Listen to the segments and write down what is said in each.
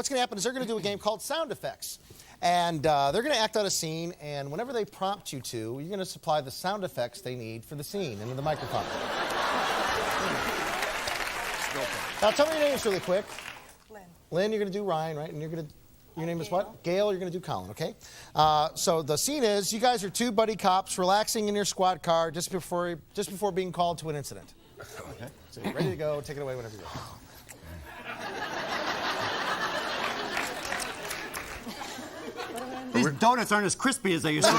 What's going to happen is they're going to do a game called Sound Effects. And they're going to act out a scene, and whenever they prompt you to, you're going to supply the sound effects they need for the scene into the microphone. Now, tell me your names really quick. Lynn. Lynn, you're going to do Ryan, right? And you're going to... Your name is what? Gail, you're going to do Colin, okay? So the scene is, you guys are two buddy cops relaxing in your squad car just before being called to an incident. Okay? So you're ready to go. Take it away whenever you're ready. These donuts aren't as crispy as they used to be.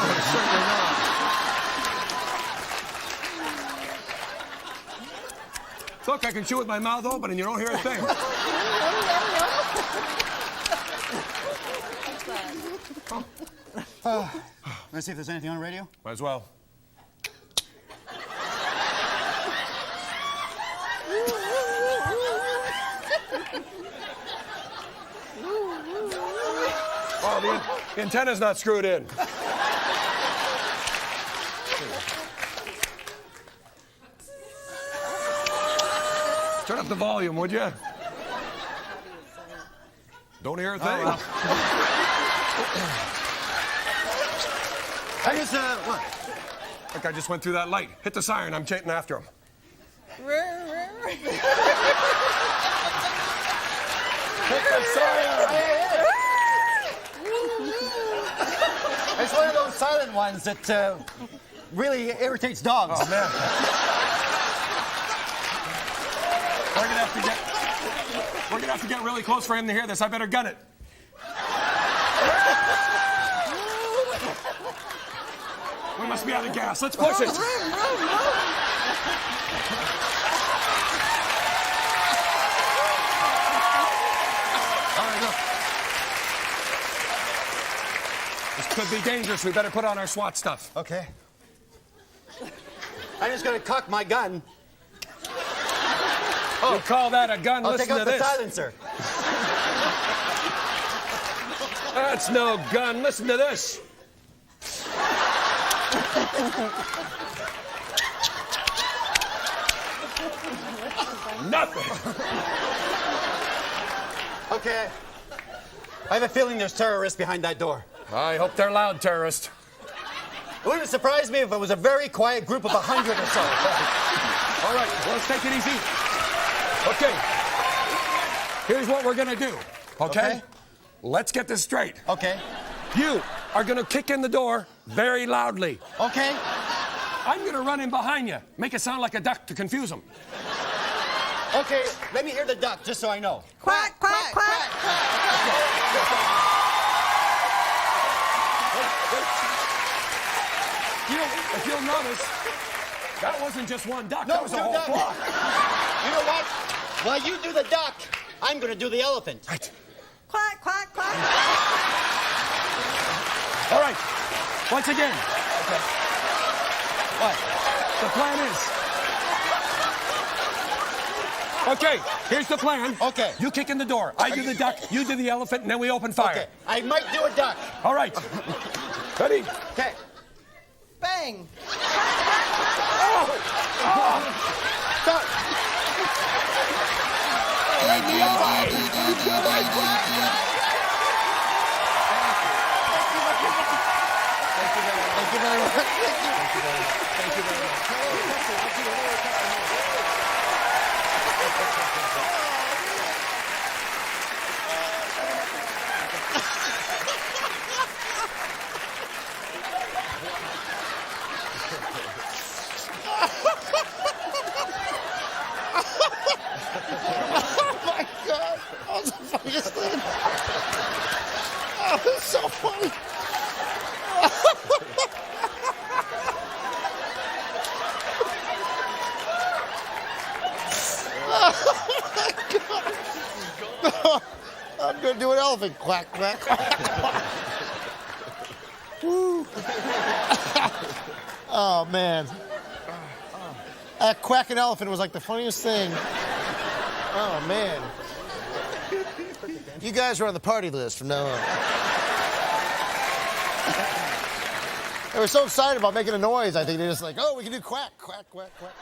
Look, I can chew with my mouth open and you don't hear a thing. Let's see if there's anything on the radio. Might as well. Oh, the antenna's not screwed in. Turn up the volume, would you? Don't hear a thing. I just, what? Look, I just went through that light. Hit the siren. I'm chasing after him. Hit the siren! It's one of those silent ones that really irritates dogs. Oh, man. We're gonna have to get really close for him to hear this. I better gun it. We must be out of gas. Let's push it. All right, look. This could be dangerous. We better put on our SWAT stuff. Okay. I'm just gonna cock my gun. You call that a gun? I'll Listen take out to the this. silencer. That's no gun. Listen to this. Nothing. Okay. I have a feeling there's terrorists behind that door. I hope they're loud, terrorist. It wouldn't surprise me if it was a very quiet group of 100 or so. All right, well, let's take it easy. Okay. Here's what we're gonna do. Okay? Let's get this straight. Okay. You are gonna kick in the door very loudly. Okay. I'm gonna run in behind you. Make it sound like a duck to confuse them. Okay, let me hear the duck, just so I know. Quack, quack, quack. If you'll notice, that wasn't just one duck. No, that was a two whole ducks. flock. You know what? While you do the duck, I'm gonna do the elephant. Right. Quack, quack, quack. All right. Once again. Okay. What? The plan is. Okay, here's the plan. Okay. You kick in the door. I do the duck, you do the elephant, and then we open fire. Okay. I might do a duck. All right. Ready? Okay. Bang. Stop. Thank you very much. Funniest thing. Oh, it's so funny. Oh, my God. I'm going to do an elephant. Quack, quack, quack, quack. Woo. Oh, man. That quacking elephant was like the funniest thing. Oh, man. You guys are on the party list from now on. They were so excited about making a noise, I think they're just like, oh, we can do quack, quack, quack, quack.